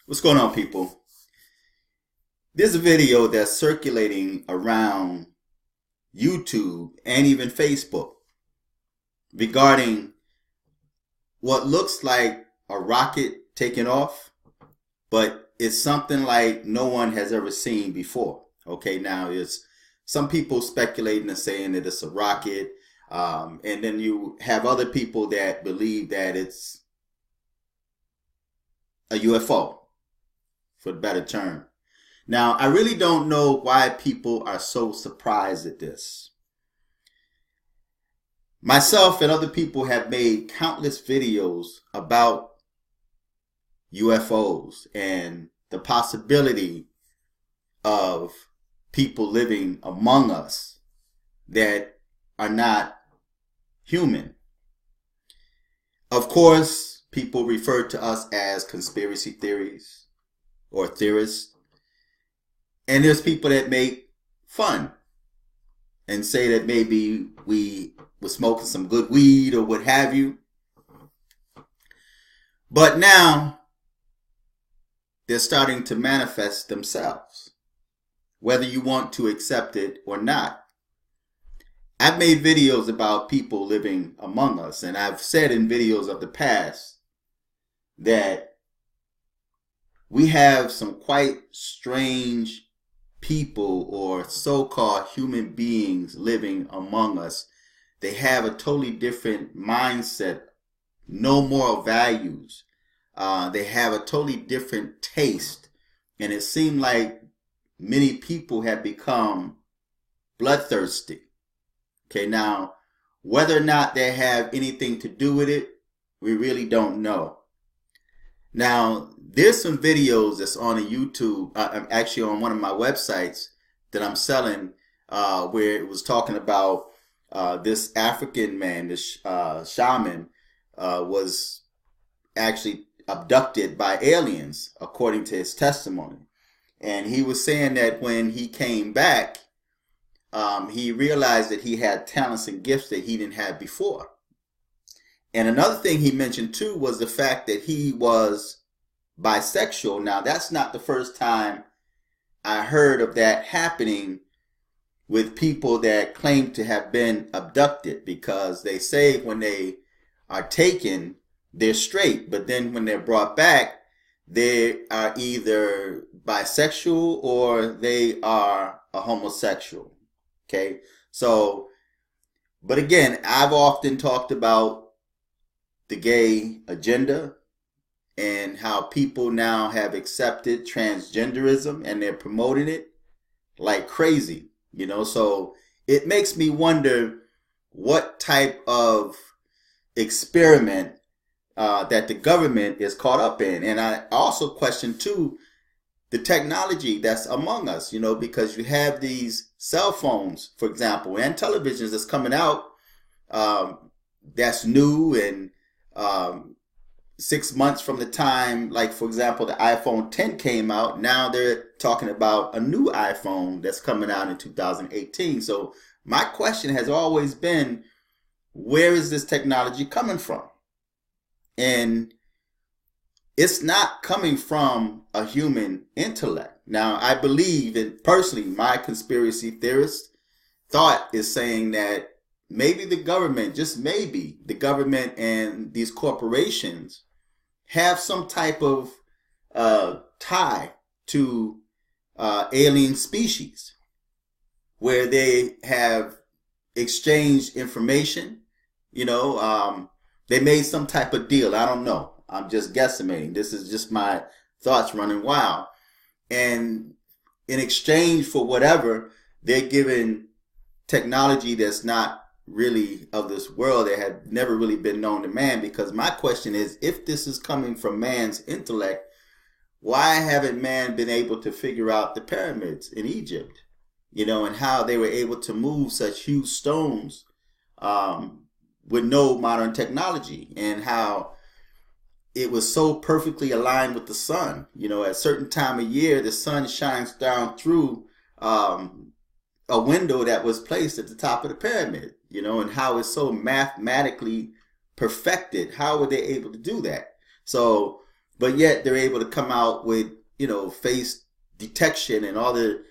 What's going on, people? There's a video that's circulating around YouTube and even Facebook regarding what looks like a rocket taking off, but it's something like no one has ever seen before. Okay, now there's some people speculating and saying that it's a rocket, and then you have other people that believe that it's a UFO, for the better term. Now, I really don't know why people are so surprised at this. Myself and other people have made countless videos about UFOs and the possibility of people living among us that are not human. Of course, people refer to us as conspiracy theories or theorists. And there's people that make fun and say that maybe we were smoking some good weed or what have you. But now they're starting to manifest themselves, whether you want to accept it or not. I've made videos about people living among us, and I've said in videos of the past that we have some quite strange people or so-called human beings living among us. They have a totally different mindset, no moral values. They have a totally different taste. And it seemed like many people have become bloodthirsty. Okay, now, whether or not they have anything to do with it, we really don't know. Now, there's some videos that's on YouTube, actually on one of my websites that I'm selling, where it was talking about this African man, this shaman, was actually abducted by aliens, according to his testimony. And he was saying that when he came back, he realized that he had talents and gifts that he didn't have before. And another thing he mentioned too was the fact that he was bisexual. Now, that's not the first time I heard of that happening with people that claim to have been abducted, because they say when they are taken, they're straight, but then when they're brought back, they are either bisexual or they are a homosexual. Okay, so, but again, I've often talked about the gay agenda and how people now have accepted transgenderism and they're promoting it like crazy, so it makes me wonder what type of experiment that the government is caught up in. And I also question too the technology that's among us, because you have these cell phones, for example, and televisions that's coming out, that's new, and 6 months from the time, like, for example, the iPhone 10 came out, now they're talking about a new iPhone that's coming out in 2018. So my question has always been, where is this technology coming from? And it's not coming from a human intellect. Now, I believe, and personally, my conspiracy theorist thought is saying that maybe the government, just maybe, the government and these corporations have some type of tie to alien species, where they have exchanged information. They made some type of deal. I don't know. I'm just guesstimating. This is just my thoughts running wild. And in exchange for whatever, they're given technology that's not really of this world, that had never really been known to man. Because my question is, if this is coming from man's intellect, why haven't man been able to figure out the pyramids in Egypt, and how they were able to move such huge stones with no modern technology, and how it was so perfectly aligned with the sun. At a certain time of year, the sun shines down through a window that was placed at the top of the pyramid, and how it's so mathematically perfected. How were they able to do that? So but yet they're able to come out with, face detection and all the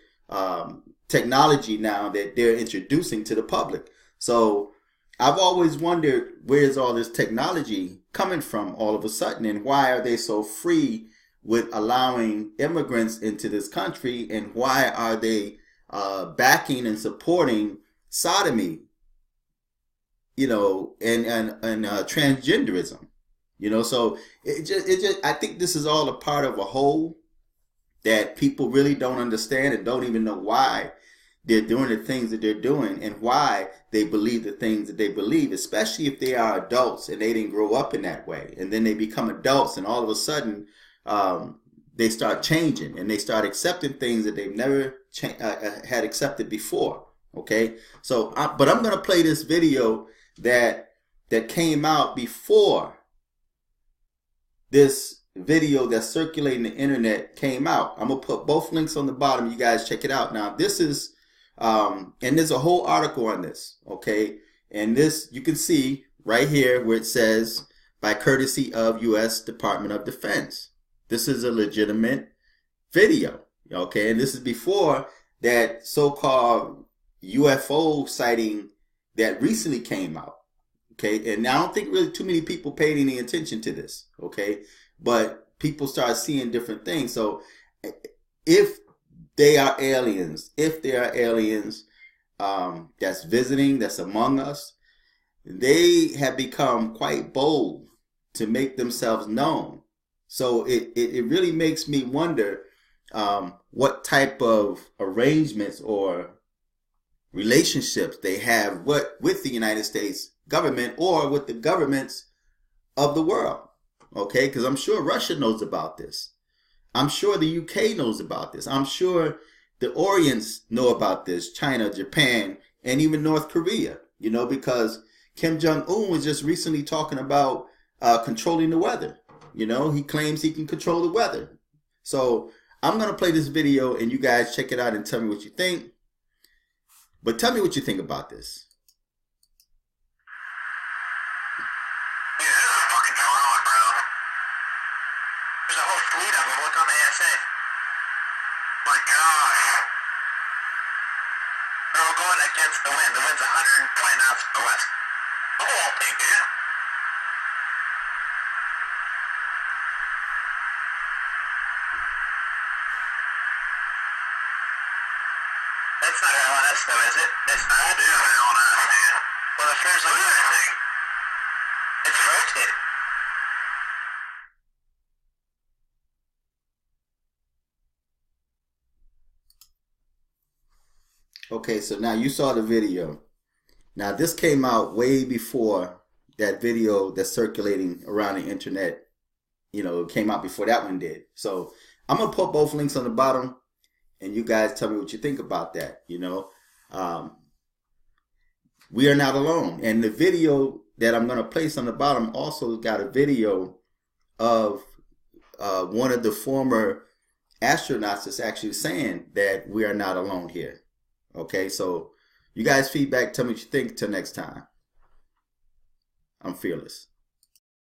technology now that they're introducing to the public. So I've always wondered, where's all this technology coming from all of a sudden, and why are they so free with allowing immigrants into this country, and why are they backing and supporting sodomy, and transgenderism, so it just I think this is all a part of a whole that people really don't understand and don't even know why they're doing the things that they're doing and why they believe the things that they believe, especially if they are adults and they didn't grow up in that way. And then they become adults and all of a sudden they start changing and they start accepting things that they've never had accepted before. Okay, so but I'm going to play this video that came out before this video that's circulating the internet came out. I'm going to put both links on the bottom. You guys check it out. Now, this is, and there's a whole article on this, okay? And this, you can see right here where it says, by courtesy of U.S. Department of Defense. This is a legitimate video, okay? And this is before that so-called UFO sighting that recently came out, okay? And I don't think really too many people paid any attention to this, okay? But people start seeing different things. So if there are aliens that's visiting, that's among us, they have become quite bold to make themselves known. So it really makes me wonder what type of arrangements or relationships they have with the United States government or with the governments of the world. Okay, because I'm sure Russia knows about this. I'm sure the UK knows about this. I'm sure the Orients know about this. China, Japan, and even North Korea. Because Kim Jong-un was just recently talking about controlling the weather. He claims he can control the weather. So I'm going to play this video and you guys check it out and tell me what you think. But tell me what you think about this. Against the wind. The wind's 120 knots from the west. Oh, I'll take it. That's not LNS though, is it? It's not. That is LNS, man. Well, it feels like anything. It's rotated. Okay, so now you saw the video. Now this came out way before that video that's circulating around the internet. It came out before that one did. So I'm going to put both links on the bottom and you guys tell me what you think about that. We are not alone. And the video that I'm going to place on the bottom also got a video of one of the former astronauts that's actually saying that we are not alone here. Okay, so you guys feedback, tell me what you think. Till next time. I'm fearless.